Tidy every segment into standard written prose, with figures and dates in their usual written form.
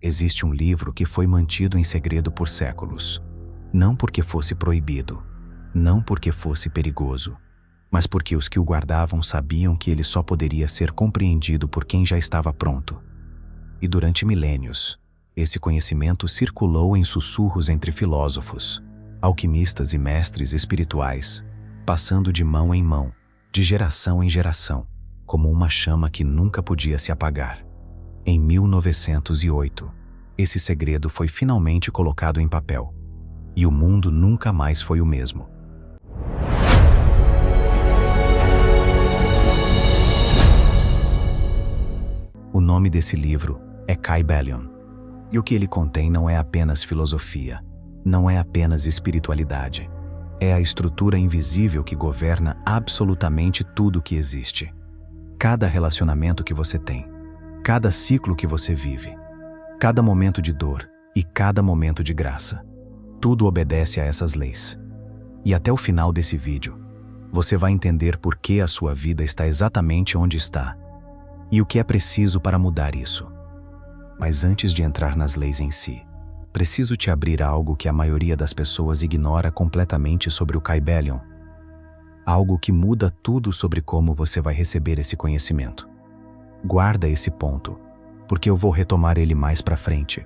existe um livro que foi mantido em segredo por séculos. Não porque fosse proibido, não porque fosse perigoso, mas porque os que o guardavam sabiam que ele só poderia ser compreendido por quem já estava pronto. E durante milênios, esse conhecimento circulou em sussurros entre filósofos, alquimistas e mestres espirituais, passando de mão em mão, de geração em geração, como uma chama que nunca podia se apagar. Em 1908, esse segredo foi finalmente colocado em papel, e o mundo nunca mais foi o mesmo. O nome desse livro é Kybalion, e o que ele contém não é apenas filosofia, não é apenas espiritualidade, é a estrutura invisível que governa absolutamente tudo o que existe. Cada relacionamento que você tem, cada ciclo que você vive, cada momento de dor e cada momento de graça, tudo obedece a essas leis. E até o final desse vídeo, você vai entender por que a sua vida está exatamente onde está e o que é preciso para mudar isso. Mas antes de entrar nas leis em si, preciso te abrir algo que a maioria das pessoas ignora completamente sobre o Kybalion. Algo que muda tudo sobre como você vai receber esse conhecimento. Guarda esse ponto, porque eu vou retomar ele mais pra frente.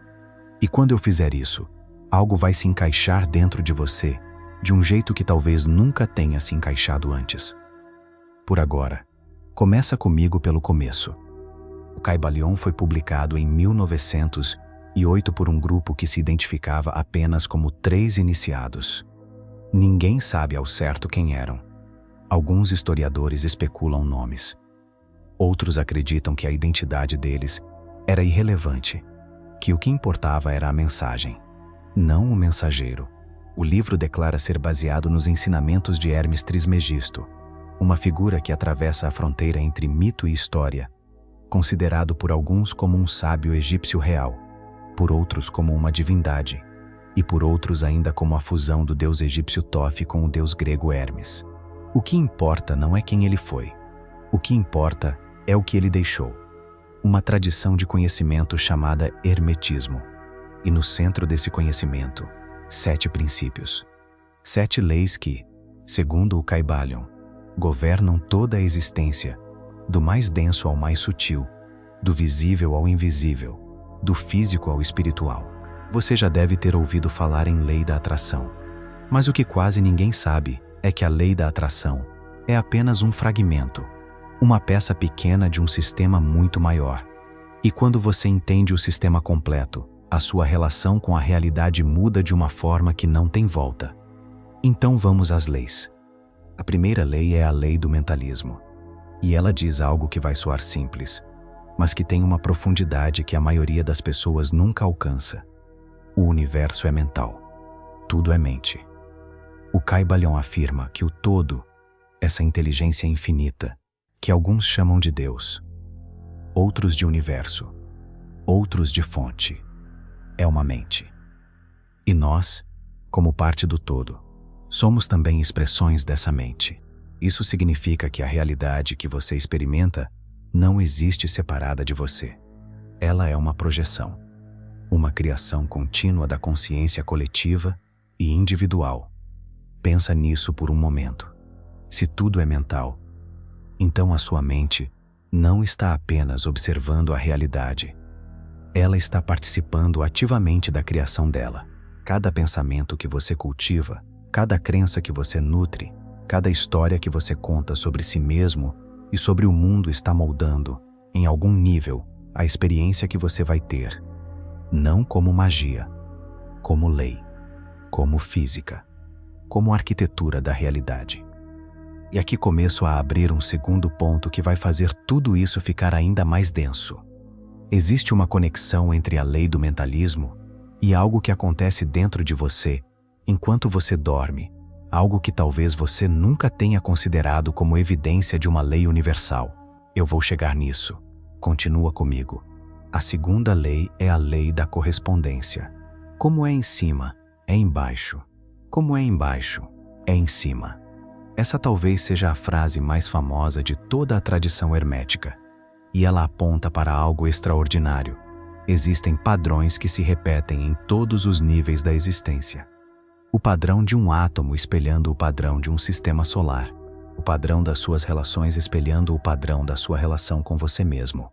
E quando eu fizer isso, algo vai se encaixar dentro de você, de um jeito que talvez nunca tenha se encaixado antes. Por agora, começa comigo pelo começo. O Kybalion foi publicado em 1908 por um grupo que se identificava apenas como 3 iniciados. Ninguém sabe ao certo quem eram. Alguns historiadores especulam nomes. Outros acreditam que a identidade deles era irrelevante, que o que importava era a mensagem, não o mensageiro. O livro declara ser baseado nos ensinamentos de Hermes Trismegisto, uma figura que atravessa a fronteira entre mito e história, considerado por alguns como um sábio egípcio real, por outros como uma divindade, e por outros ainda como a fusão do deus egípcio Tofi com o deus grego Hermes. O que importa não é quem ele foi. O que importa é o que ele deixou. Uma tradição de conhecimento chamada Hermetismo. E no centro desse conhecimento, 7 princípios. 7 leis que, segundo o Kybalion, governam toda a existência, do mais denso ao mais sutil, do visível ao invisível, do físico ao espiritual. Você já deve ter ouvido falar em lei da atração. Mas o que quase ninguém sabe é que a lei da atração é apenas um fragmento, uma peça pequena de um sistema muito maior. E quando você entende o sistema completo, a sua relação com a realidade muda de uma forma que não tem volta. Então vamos às leis. A primeira lei é a lei do mentalismo. E ela diz algo que vai soar simples, mas que tem uma profundidade que a maioria das pessoas nunca alcança. O universo é mental. Tudo é mente. O Kybalion afirma que o todo, essa inteligência infinita, que alguns chamam de Deus, outros de universo, outros de fonte, é uma mente. E nós, como parte do todo, somos também expressões dessa mente. Isso significa que a realidade que você experimenta não existe separada de você. Ela é uma projeção, uma criação contínua da consciência coletiva e individual. Pensa nisso por um momento. Se tudo é mental, então a sua mente não está apenas observando a realidade. Ela está participando ativamente da criação dela. Cada pensamento que você cultiva, cada crença que você nutre, cada história que você conta sobre si mesmo e sobre o mundo está moldando, em algum nível, a experiência que você vai ter. Não como magia, como lei, como física, como arquitetura da realidade. E aqui começo a abrir um segundo ponto que vai fazer tudo isso ficar ainda mais denso. Existe uma conexão entre a lei do mentalismo e algo que acontece dentro de você enquanto você dorme, algo que talvez você nunca tenha considerado como evidência de uma lei universal. Eu vou chegar nisso. Continua comigo. A segunda lei é a lei da correspondência. Como é em cima, é embaixo. Como é embaixo, é em cima. Essa talvez seja a frase mais famosa de toda a tradição hermética. E ela aponta para algo extraordinário. Existem padrões que se repetem em todos os níveis da existência. O padrão de um átomo espelhando o padrão de um sistema solar. O padrão das suas relações espelhando o padrão da sua relação com você mesmo.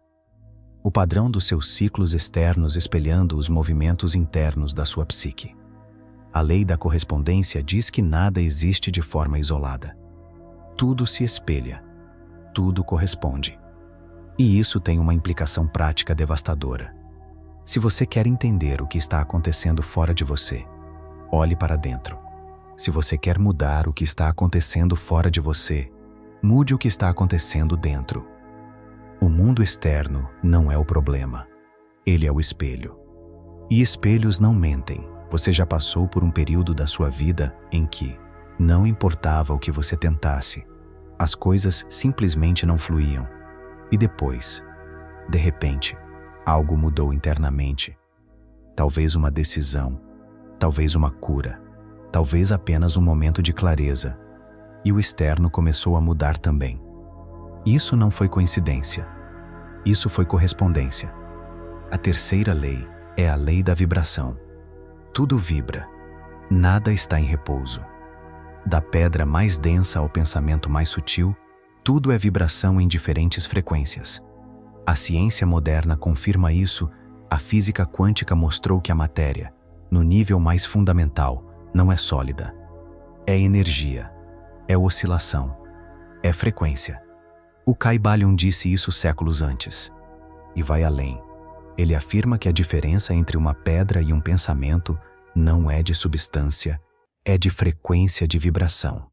O padrão dos seus ciclos externos espelhando os movimentos internos da sua psique. A lei da correspondência diz que nada existe de forma isolada. Tudo se espelha. Tudo corresponde. E isso tem uma implicação prática devastadora. Se você quer entender o que está acontecendo fora de você, olhe para dentro. Se você quer mudar o que está acontecendo fora de você, mude o que está acontecendo dentro. O mundo externo não é o problema. Ele é o espelho. E espelhos não mentem. Você já passou por um período da sua vida em que não importava o que você tentasse, as coisas simplesmente não fluíam. E depois, de repente, algo mudou internamente. Talvez uma decisão, talvez uma cura, talvez apenas um momento de clareza. E o externo começou a mudar também. Isso não foi coincidência. Isso foi correspondência. A terceira lei é a lei da vibração. Tudo vibra. Nada está em repouso. Da pedra mais densa ao pensamento mais sutil, tudo é vibração em diferentes frequências. A ciência moderna confirma isso. A física quântica mostrou que a matéria, no nível mais fundamental, não é sólida. É energia. É oscilação. É frequência. O Kybalion disse isso séculos antes. E vai além. Ele afirma que a diferença entre uma pedra e um pensamento não é de substância, é de frequência de vibração.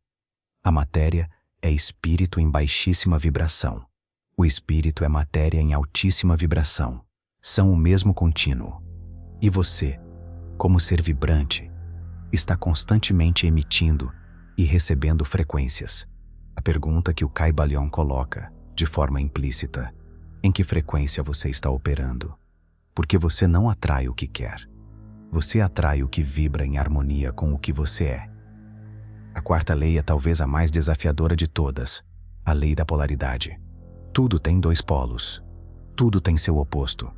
A matéria é espírito em baixíssima vibração. O espírito é matéria em altíssima vibração. São o mesmo contínuo. E você, como ser vibrante, está constantemente emitindo e recebendo frequências. A pergunta que o Kybalion coloca, de forma implícita, em que frequência você está operando? Porque você não atrai o que quer. Você atrai o que vibra em harmonia com o que você é. A quarta lei é talvez a mais desafiadora de todas, a lei da polaridade. Tudo tem dois polos. Tudo tem seu oposto.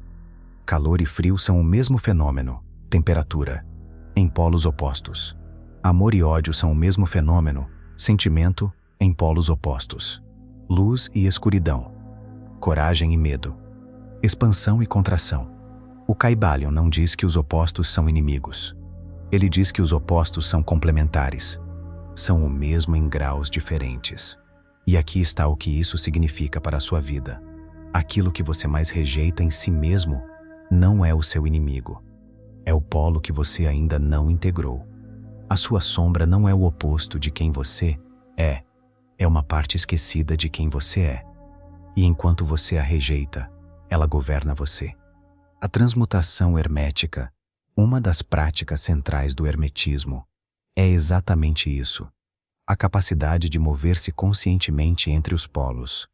Calor e frio são o mesmo fenômeno, temperatura, em polos opostos. Amor e ódio são o mesmo fenômeno, sentimento, em polos opostos. Luz e escuridão. Coragem e medo. Expansão e contração. O Kybalion não diz que os opostos são inimigos. Ele diz que os opostos são complementares. São o mesmo em graus diferentes. E aqui está o que isso significa para a sua vida. Aquilo que você mais rejeita em si mesmo não é o seu inimigo. É o polo que você ainda não integrou. A sua sombra não é o oposto de quem você é. É uma parte esquecida de quem você é. E enquanto você a rejeita, ela governa você. A transmutação hermética, uma das práticas centrais do hermetismo, é exatamente isso. A capacidade de mover-se conscientemente entre os polos,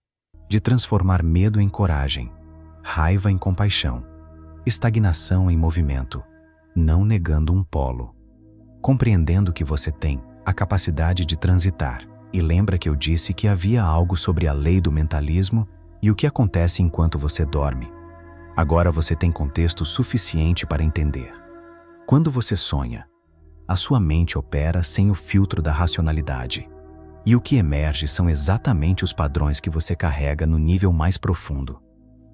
de transformar medo em coragem, raiva em compaixão, estagnação em movimento, não negando um polo, compreendendo que você tem a capacidade de transitar. E lembra que eu disse que havia algo sobre a lei do mentalismo e o que acontece enquanto você dorme. Agora você tem contexto suficiente para entender. Quando você sonha, a sua mente opera sem o filtro da racionalidade. E o que emerge são exatamente os padrões que você carrega no nível mais profundo.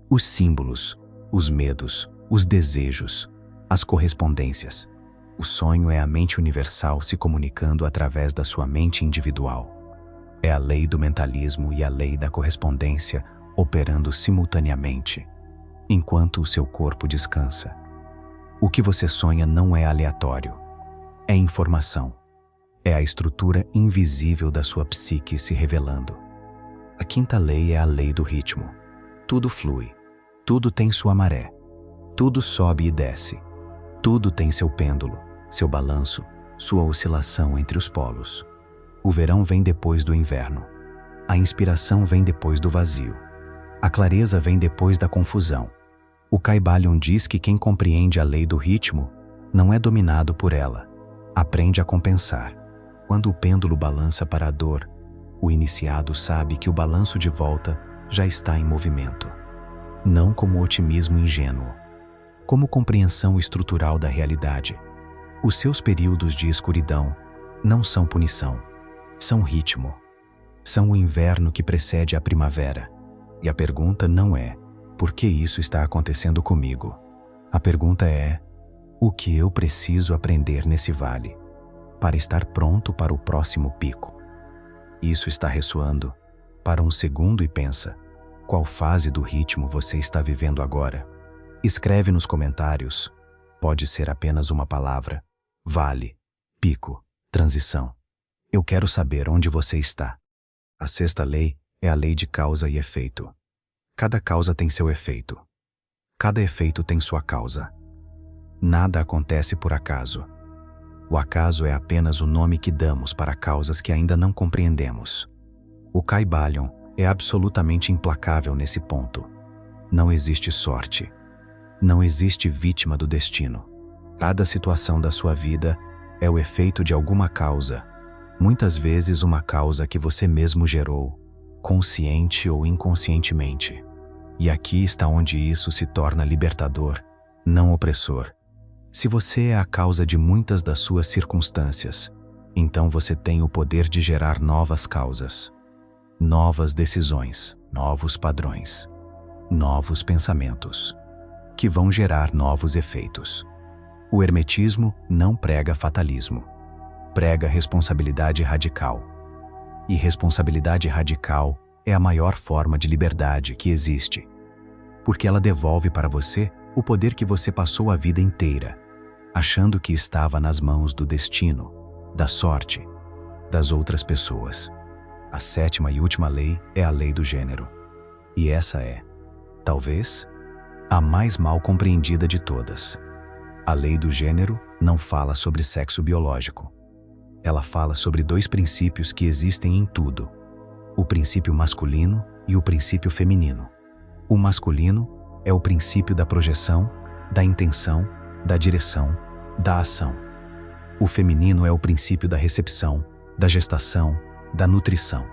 Os símbolos, os medos, os desejos, as correspondências. O sonho é a mente universal se comunicando através da sua mente individual. É a lei do mentalismo e a lei da correspondência operando simultaneamente, enquanto o seu corpo descansa. O que você sonha não é aleatório. É informação. É a estrutura invisível da sua psique se revelando. A quinta lei é a lei do ritmo. Tudo flui. Tudo tem sua maré. Tudo sobe e desce. Tudo tem seu pêndulo, seu balanço, sua oscilação entre os polos. O verão vem depois do inverno. A inspiração vem depois do vazio. A clareza vem depois da confusão. O Kybalion diz que quem compreende a lei do ritmo não é dominado por ela. Aprende a compensar. Quando o pêndulo balança para a dor, o iniciado sabe que o balanço de volta já está em movimento. Não como otimismo ingênuo, como compreensão estrutural da realidade. Os seus períodos de escuridão não são punição, são ritmo. São o inverno que precede a primavera. E a pergunta não é: por que isso está acontecendo comigo? A pergunta é: o que eu preciso aprender nesse vale para estar pronto para o próximo pico? Isso está ressoando. Para um segundo e pensa: qual fase do ritmo você está vivendo agora? Escreve nos comentários. Pode ser apenas uma palavra: vale, pico, transição. Eu quero saber onde você está. A sexta lei é a lei de causa e efeito. Cada causa tem seu efeito. Cada efeito tem sua causa. Nada acontece por acaso. O acaso é apenas o nome que damos para causas que ainda não compreendemos. O Kybalion é absolutamente implacável nesse ponto. Não existe sorte. Não existe vítima do destino. Cada situação da sua vida é o efeito de alguma causa. Muitas vezes uma causa que você mesmo gerou, consciente ou inconscientemente. E aqui está onde isso se torna libertador, não opressor. Se você é a causa de muitas das suas circunstâncias, então você tem o poder de gerar novas causas, novas decisões, novos padrões, novos pensamentos, que vão gerar novos efeitos. O hermetismo não prega fatalismo. Prega responsabilidade radical. E responsabilidade radical é a maior forma de liberdade que existe, porque ela devolve para você o poder que você passou a vida inteira, achando que estava nas mãos do destino, da sorte, das outras pessoas. A sétima e última lei é a lei do gênero. E essa é, talvez, a mais mal compreendida de todas. A lei do gênero não fala sobre sexo biológico. Ela fala sobre dois princípios que existem em tudo: o princípio masculino e o princípio feminino. O masculino é o princípio da projeção, da intenção, da direção, da ação. O feminino é o princípio da recepção, da gestação, da nutrição.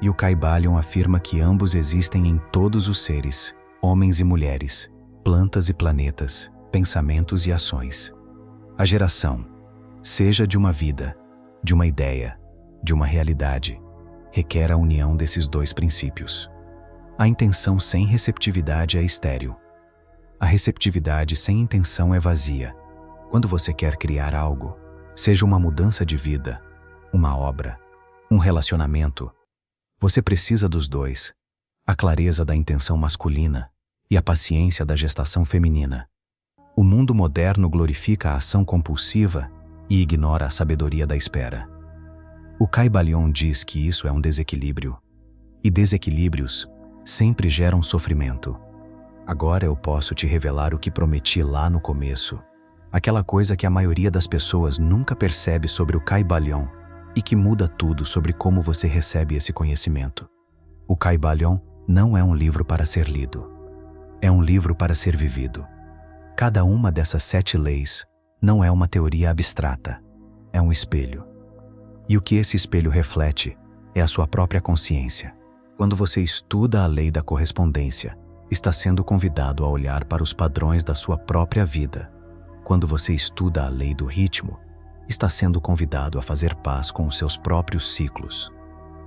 E o Kybalion afirma que ambos existem em todos os seres, homens e mulheres, plantas e planetas, pensamentos e ações. A geração, seja de uma vida, de uma ideia, de uma realidade, requer a união desses dois princípios. A intenção sem receptividade é estéril. A receptividade sem intenção é vazia. Quando você quer criar algo, seja uma mudança de vida, uma obra, um relacionamento, você precisa dos dois: a clareza da intenção masculina e a paciência da gestação feminina. O mundo moderno glorifica a ação compulsiva e ignora a sabedoria da espera. O Kybalion diz que isso é um desequilíbrio, e desequilíbrios sempre geram sofrimento. Agora eu posso te revelar o que prometi lá no começo, aquela coisa que a maioria das pessoas nunca percebe sobre o Kybalion e que muda tudo sobre como você recebe esse conhecimento. O Kybalion não é um livro para ser lido, é um livro para ser vivido. Cada uma dessas 7 leis não é uma teoria abstrata, é um espelho. E o que esse espelho reflete é a sua própria consciência. Quando você estuda a lei da correspondência, está sendo convidado a olhar para os padrões da sua própria vida. Quando você estuda a lei do ritmo, está sendo convidado a fazer paz com os seus próprios ciclos.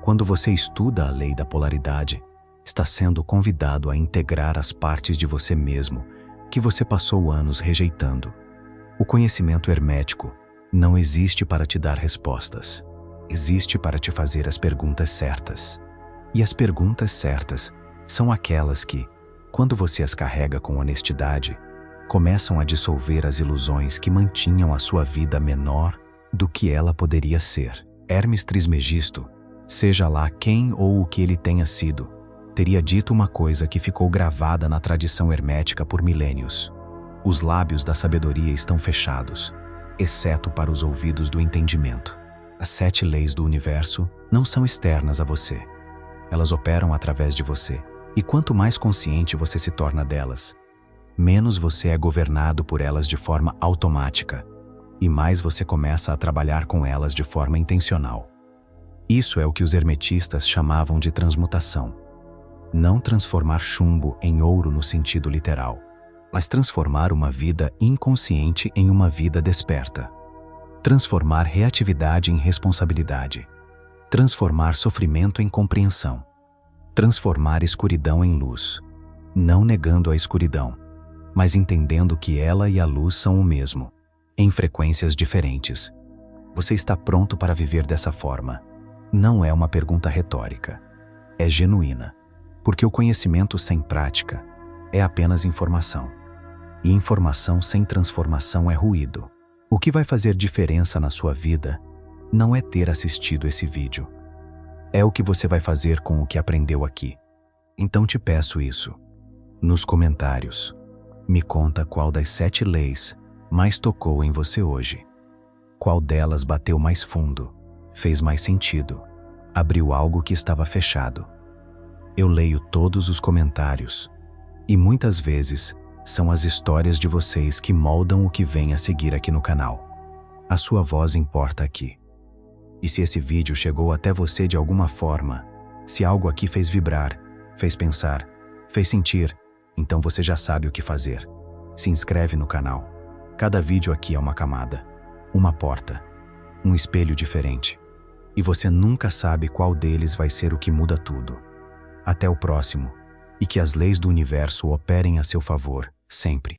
Quando você estuda a lei da polaridade, está sendo convidado a integrar as partes de você mesmo que você passou anos rejeitando. O conhecimento hermético não existe para te dar respostas. Existe para te fazer as perguntas certas. E as perguntas certas são aquelas que, quando você as carrega com honestidade, começam a dissolver as ilusões que mantinham a sua vida menor do que ela poderia ser. Hermes Trismegisto, seja lá quem ou o que ele tenha sido, teria dito uma coisa que ficou gravada na tradição hermética por milênios: os lábios da sabedoria estão fechados, exceto para os ouvidos do entendimento. As 7 leis do universo não são externas a você. Elas operam através de você, e quanto mais consciente você se torna delas, menos você é governado por elas de forma automática, e mais você começa a trabalhar com elas de forma intencional. Isso é o que os hermetistas chamavam de transmutação. Não transformar chumbo em ouro no sentido literal, mas transformar uma vida inconsciente em uma vida desperta. Transformar reatividade em responsabilidade. Transformar sofrimento em compreensão. Transformar escuridão em luz. Não negando a escuridão, mas entendendo que ela e a luz são o mesmo, em frequências diferentes. Você está pronto para viver dessa forma? Não é uma pergunta retórica. É genuína, porque o conhecimento sem prática é apenas informação. E informação sem transformação é ruído. O que vai fazer diferença na sua vida não é ter assistido esse vídeo. É o que você vai fazer com o que aprendeu aqui. Então te peço isso. Nos comentários, me conta qual das 7 leis mais tocou em você hoje. Qual delas bateu mais fundo, fez mais sentido, abriu algo que estava fechado. Eu leio todos os comentários e muitas vezes são as histórias de vocês que moldam o que vem a seguir aqui no canal. A sua voz importa aqui. E se esse vídeo chegou até você de alguma forma, se algo aqui fez vibrar, fez pensar, fez sentir, então você já sabe o que fazer. Se inscreve no canal. Cada vídeo aqui é uma camada, uma porta, um espelho diferente. E você nunca sabe qual deles vai ser o que muda tudo. Até o próximo, e que as leis do universo operem a seu favor, sempre.